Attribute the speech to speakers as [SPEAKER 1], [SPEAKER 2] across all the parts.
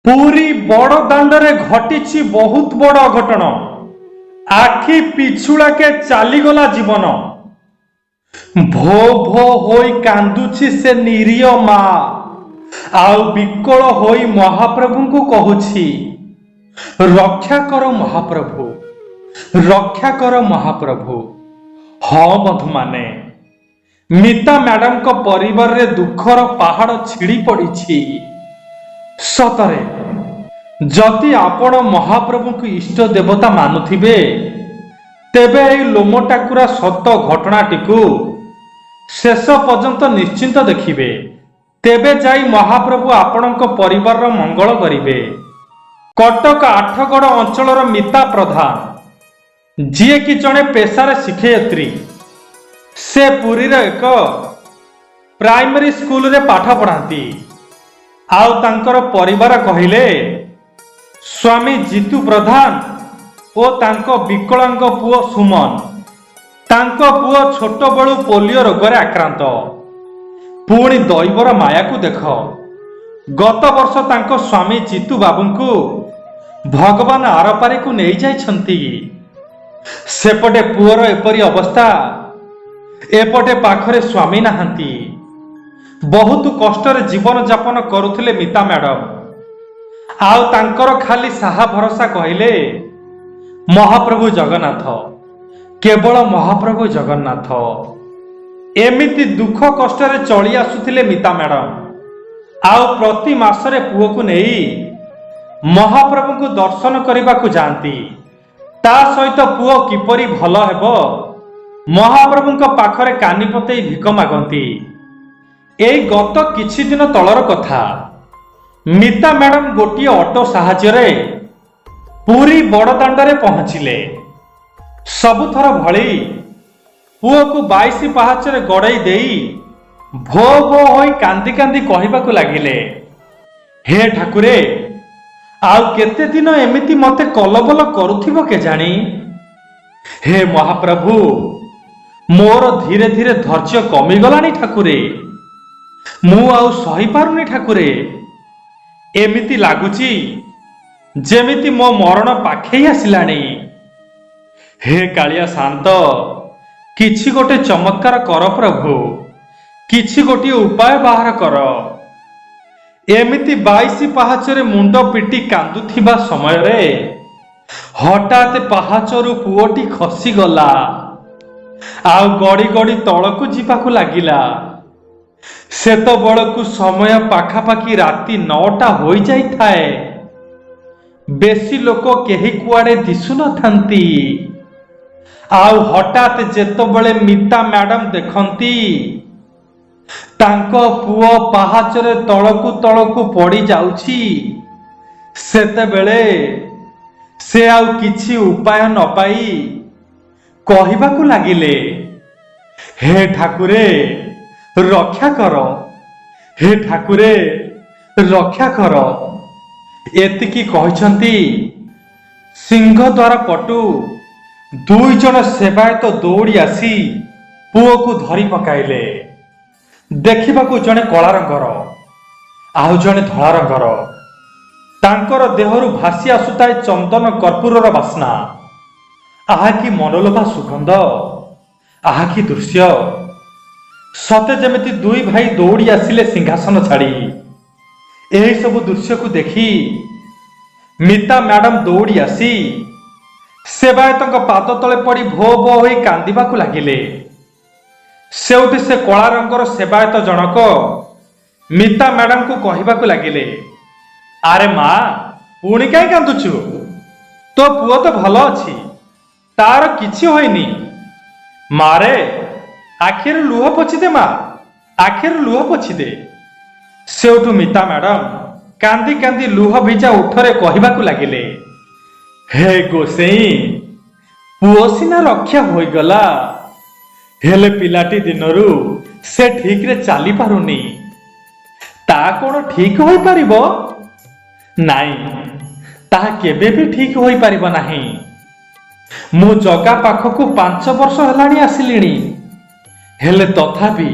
[SPEAKER 1] ପୁରୀ ବଡ଼ ଦାଣ୍ଡରେ ଘଟିଛି ବହୁତ ବଡ଼ ଅଘଟଣ। ଆଖି ପିଛୁଳାକେ ଚାଲିଗଲା ଜୀବନ। ଭୋ ଭୋ ହୋଇ କାନ୍ଦୁଛି ସେ ନିରୀହ ମା, ଆଉ ବିକଳ ହୋଇ ମହାପ୍ରଭୁଙ୍କୁ କହୁଛି, ରକ୍ଷା କର ମହାପ୍ରଭୁ, ରକ୍ଷା କର ମହାପ୍ରଭୁ। ହଁ ବନ୍ଧୁମାନେ, ମିତା ମ୍ୟାଡାମଙ୍କ ପରିବାରରେ ଦୁଃଖର ପାହାଡ଼ ଛିଡ଼ି ପଡ଼ିଛି। ସତରେ ଯଦି ଆପଣ ମହାପ୍ରଭୁଙ୍କୁ ଇଷ୍ଟ ଦେବତା ମାନୁଥିବେ, ତେବେ ଏହି ଲୋମଟାକୁରା ସତ ଘଟଣାଟିକୁ ଶେଷ ପର୍ଯ୍ୟନ୍ତ ନିଶ୍ଚିନ୍ତ ଦେଖିବେ। ତେବେ ଯାଇ ମହାପ୍ରଭୁ ଆପଣଙ୍କ ପରିବାରର ମଙ୍ଗଳ କରିବେ। କଟକ ଆଠଗଡ଼ ଅଞ୍ଚଳର ମିତା ପ୍ରଧାନ, ଯିଏକି ଜଣେ ପେଶାରେ ଶିକ୍ଷୟିତ୍ରୀ, ସେ ପୁରୀର ଏକ ପ୍ରାଇମେରୀ ସ୍କୁଲରେ ପାଠ ପଢ଼ାନ୍ତି। ଆଉ ତାଙ୍କର ପରିବାର କହିଲେ ସ୍ୱାମୀ ଜିତୁ ପ୍ରଧାନ ଓ ତାଙ୍କ ବିକଳାଙ୍ଗ ପୁଅ ସୁମନ। ତାଙ୍କ ପୁଅ ଛୋଟବେଳୁ ପୋଲିଓ ରୋଗରେ ଆକ୍ରାନ୍ତ। ପୁଣି ଦୈବର ମାୟାକୁ ଦେଖ, ଗତ ବର୍ଷ ତାଙ୍କ ସ୍ୱାମୀ ଜିତୁ ବାବୁଙ୍କୁ ଭଗବାନ ଆରପାରିକୁ ନେଇଯାଇଛନ୍ତି। ସେପଟେ ପୁଅର ଏପରି ଅବସ୍ଥା, ଏପଟେ ପାଖରେ ସ୍ୱାମୀ ନାହାନ୍ତି। ବହୁତ କଷ୍ଟରେ ଜୀବନ ଯାପନ କରୁଥିଲେ ମିତା ମ୍ୟାଡମ। ଆଉ ତାଙ୍କର ଖାଲି ସାହା ଭରସା କହିଲେ ମହାପ୍ରଭୁ ଜଗନ୍ନାଥ, କେବଳ ମହାପ୍ରଭୁ ଜଗନ୍ନାଥ। ଏମିତି ଦୁଃଖ କଷ୍ଟରେ ଚଳି ଆସୁଥିଲେ ମିତା ମ୍ୟାଡମ। ଆଉ ପ୍ରତି ମାସରେ ପୁଅକୁ ନେଇ ମହାପ୍ରଭୁଙ୍କୁ ଦର୍ଶନ କରିବାକୁ ଯାଆନ୍ତି। ତା ସହିତ ପୁଅ କିପରି ଭଲ ହେବ, ମହାପ୍ରଭୁଙ୍କ ପାଖରେ କାନି ପତେଇ ଭିକ ମାଗନ୍ତି। ଏଇ ଗତ କିଛି ଦିନ ତଳର କଥା। ମିତା ମ୍ୟାଡମ ଗୋଟିଏ ଅଟୋ ସାହାଯ୍ୟରେ ପୁରୀ ବଡ଼ଦାଣ୍ଡରେ ପହଞ୍ଚିଲେ। ସବୁଥର ଭଳି ପୁଅକୁ 22 ପାହାଚରେ ଗଡ଼େଇ ଦେଇ ଭୋ ଭୋ ହୋଇ କାନ୍ଦି କାନ୍ଦି କହିବାକୁ ଲାଗିଲେ, ହେ ଠାକୁରେ, ଆଉ କେତେ ଦିନ ଏମିତି ମତେ କଲବଲ କରୁଥିବ କେଜାଣି। ହେ ମହାପ୍ରଭୁ, ମୋର ଧୀରେ ଧୀରେ ଧୈର୍ଯ୍ୟ କମିଗଲାଣି ଠାକୁରେ। ମୁଁ ଆଉ ସହିପାରୁନି ଠାକୁରେ। ଏମିତି ଲାଗୁଛି ଯେମିତି ମୋ ମରଣ ପାଖେଇ ଆସିଲାଣି। ହେ କାଳିଆ ଶାନ୍ତ, କିଛି ଗୋଟେ ଚମତ୍କାର କର ପ୍ରଭୁ, କିଛି ଗୋଟିଏ ଉପାୟ ବାହାର କର। ଏମିତି 22 ପାହାଚରେ ମୁଣ୍ଡ ପିଟି କାନ୍ଦୁଥିବା ସମୟରେ ହଠାତ୍ ପାହାଚରୁ ପୁଅଟି ଖସିଗଲା, ଆଉ ଗଡ଼ି ଗଡ଼ି ତଳକୁ ଯିବାକୁ ଲାଗିଲା। ସେତେବେଳକୁ ସମୟ ପାଖାପାଖି ରାତି 9ଟା ହୋଇଯାଇଥାଏ। ବେଶୀ ଲୋକ କେହି କୁଆଡ଼େ ଦିଶୁନଥାନ୍ତି। ଆଉ ହଠାତ୍ ଯେତେବେଳେ ମିତା ମ୍ୟାଡମ ଦେଖନ୍ତି ତାଙ୍କ ପୁଅ ପାହାଚରେ ତଳକୁ ତଳକୁ ପଡ଼ି ଯାଉଛି, ସେତେବେଳେ ସେ ଆଉ କିଛି ଉପାୟ ନ ପାଇ କହିବାକୁ ଲାଗିଲେ, ହେ ଠାକୁରେ ରକ୍ଷା କର, ହେ ଠାକୁରେ ରକ୍ଷା କର। ଏତିକି କହିଛନ୍ତି, ସିଂହଦ୍ୱାର ପଟୁ 2 ଜଣ ସେବାୟତ ଦୌଡ଼ି ଆସି ପୁଅକୁ ଧରି ପକାଇଲେ। ଦେଖିବାକୁ ଜଣେ କଳା ରଙ୍ଗର, ଆଉ ଜଣେ ଧଳା ରଙ୍ଗର। ତାଙ୍କର ଦେହରୁ ଭାସି ଆସୁଥାଏ ଚନ୍ଦନ କର୍ପୂରର ବାସ୍ନା। ଆହା କି ମନଲୋଭା ସୁଗନ୍ଧ, ଆହା କି ଦୃଶ୍ୟ। ସତେ ଯେମିତି 2 ଭାଇ ଦୌଡ଼ି ଆସିଲେ ସିଂହାସନ ଛାଡ଼ି। ଏହି ସବୁ ଦୃଶ୍ୟକୁ ଦେଖି ମିତା ମ୍ୟାଡମ ଦୌଡ଼ି ଆସି ସେବାୟତଙ୍କ ପାଦ ତଳେ ପଡ଼ି ଭୋ ଭୋ ହୋଇ କାନ୍ଦିବାକୁ ଲାଗିଲେ। ସେଉଠି ସେ କଳା ରଙ୍ଗର ସେବାୟତ ଜଣକ ମିତା ମ୍ୟାଡମଙ୍କୁ କହିବାକୁ ଲାଗିଲେ, ଆରେ ମା, ପୁଣି କାହିଁ କାନ୍ଦୁଛୁ? ତୋ ପୁଅ ତ ଭଲ ଅଛି, ତାର କିଛି ହୋଇନି। ମାରେ, ଆଖିରୁ ଲୁହ ପୋଛିଦେ ମା, ଆଖିରୁ ଲୁହ ପୋଛିଦେ। ସେଉଠୁ ମିତା ମ୍ୟାଡମ କାନ୍ଦି କାନ୍ଦି ଲୁହ ଭିଜା ଓଠରେ କହିବାକୁ ଲାଗିଲେ, ହେ ଗୋସେଇଁ, ପୁଅ ସିନା ରକ୍ଷା ହୋଇଗଲା, ହେଲେ ପିଲାଟି ଦିନରୁ ସେ ଠିକରେ ଚାଲି ପାରୁନି। ତା କ'ଣ ଠିକ ହୋଇପାରିବ? ନାଇଁ, ତାହା କେବେ ବି ଠିକ ହୋଇପାରିବ ନାହିଁ। ମୁଁ ଜଗା ପାଖକୁ 5 ବର୍ଷ ହେଲାଣି ଆସିଲିଣି, ହେଲେ ତଥାପି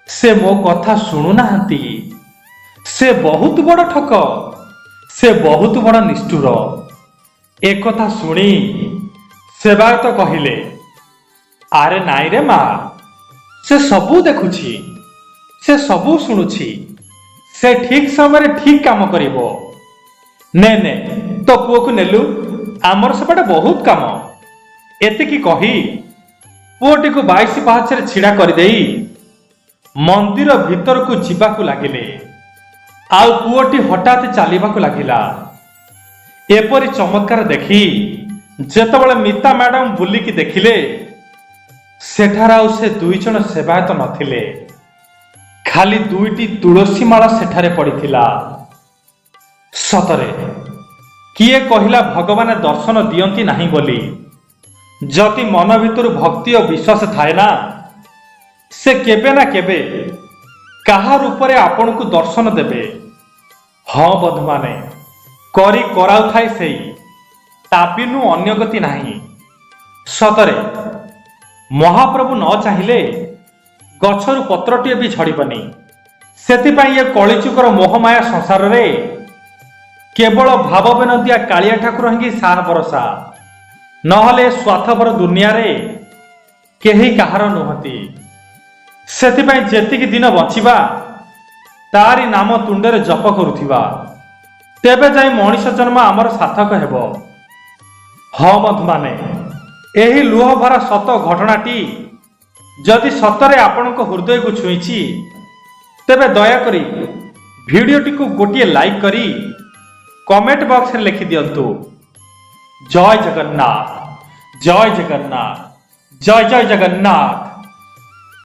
[SPEAKER 1] ସେ ମୋ କଥା ଶୁଣୁନାହାନ୍ତି। ସେ ବହୁତ ବଡ଼ ଠକ। ସେ ବହୁତ ବଡ଼ ନିଷ୍ଠୁର। ଏକଥା ଶୁଣି ସେବାୟତ କହିଲେ, ଆରେ ନାଇଁ ରେ ମା, ସେ ସବୁ ଦେଖୁଛି, ସେ ସବୁ ଶୁଣୁଛି, ସେ ଠିକ ସମୟରେ ଠିକ କାମ କରିବ। ନେ ନେ ତୋ ପୁଅକୁ ନେଲୁ, ଆମର ସେପଟେ ବହୁତ କାମ। ଏତିକି କହି ପୁଅଟିକୁ 22 ପାହାଚରେ ଛିଡ଼ା କରିଦେଇ ମନ୍ଦିର ଭିତରକୁ ଯିବାକୁ ଲାଗିଲେ। ଆଉ ପୁଅଟି ହଠାତ୍ ଚାଲିବାକୁ ଲାଗିଲା। ଏପରି ଚମତ୍କାର ଦେଖି ଯେତେବେଳେ ମିତା ମ୍ୟାଡାମ ବୁଲିକି ଦେଖିଲେ, ସେଠାରେ ଆଉ ସେ 2 ଜଣ ସେବାୟତ ନଥିଲେ, ଖାଲି 2ଟି ତୁଳସୀ ମାଳ ସେଠାରେ ପଡ଼ିଥିଲା। ସତରେ କିଏ କହିଲା ଭଗବାନ ଦର୍ଶନ ଦିଅନ୍ତି ନାହିଁ ବୋଲି? ଯଦି ମନ ଭିତରୁ ଭକ୍ତି ଓ ବିଶ୍ୱାସ ଥାଏ ନା, ସେ କେବେ ନା କେବେ କାହା ରୂପରେ ଆପଣଙ୍କୁ ଦର୍ଶନ ଦେବେ। ହଁ ବନ୍ଧୁମାନେ, କରି କରାଉଥାଏ ସେଇ, ତା ବିନୁ ଅନ୍ୟ ଗତି ନାହିଁ। ସତରେ ମହାପ୍ରଭୁ ନ ଚାହିଁଲେ ଗଛରୁ ପତ୍ରଟିଏ ବି ଝଡ଼ିବନି। ସେଥିପାଇଁ ଏ କଳିଯୁଗର ମୋହମାୟା ସଂସାରରେ କେବଳ ଭାବ ବିନୋଦିଆ କାଳିଆ ଠାକୁର ହିଁ ସାହା ଭରସା, ନହେଲେ ସ୍ୱାର୍ଥପର ଦୁନିଆରେ କେହି କାହାର ନୁହନ୍ତି। ସେଥିପାଇଁ ଯେତିକି ଦିନ ବଞ୍ଚିବା ତାରି ନାମ ତୁଣ୍ଡରେ ଜପ କରୁଥିବା, ତେବେ ଯାଇ ମଣିଷ ଜନ୍ମ ଆମର ସାର୍ଥକ ହେବ। ହଁ ବନ୍ଧୁମାନେ, ଏହି ଲୁହ ଭରା ସତ ଘଟଣାଟି ଯଦି ସତରେ ଆପଣଙ୍କ ହୃଦୟକୁ ଛୁଇଁଛି, ତେବେ ଦୟାକରି ଭିଡ଼ିଓଟିକୁ ଗୋଟିଏ ଲାଇକ୍ କରି କମେଣ୍ଟ ବକ୍ସରେ ଲେଖିଦିଅନ୍ତୁ, ଜୟ ଜଗନ୍ନାଥ, ଜୟ ଜଗନ୍ନାଥ, ଜୟ ଜୟ ଜଗନ୍ନାଥ।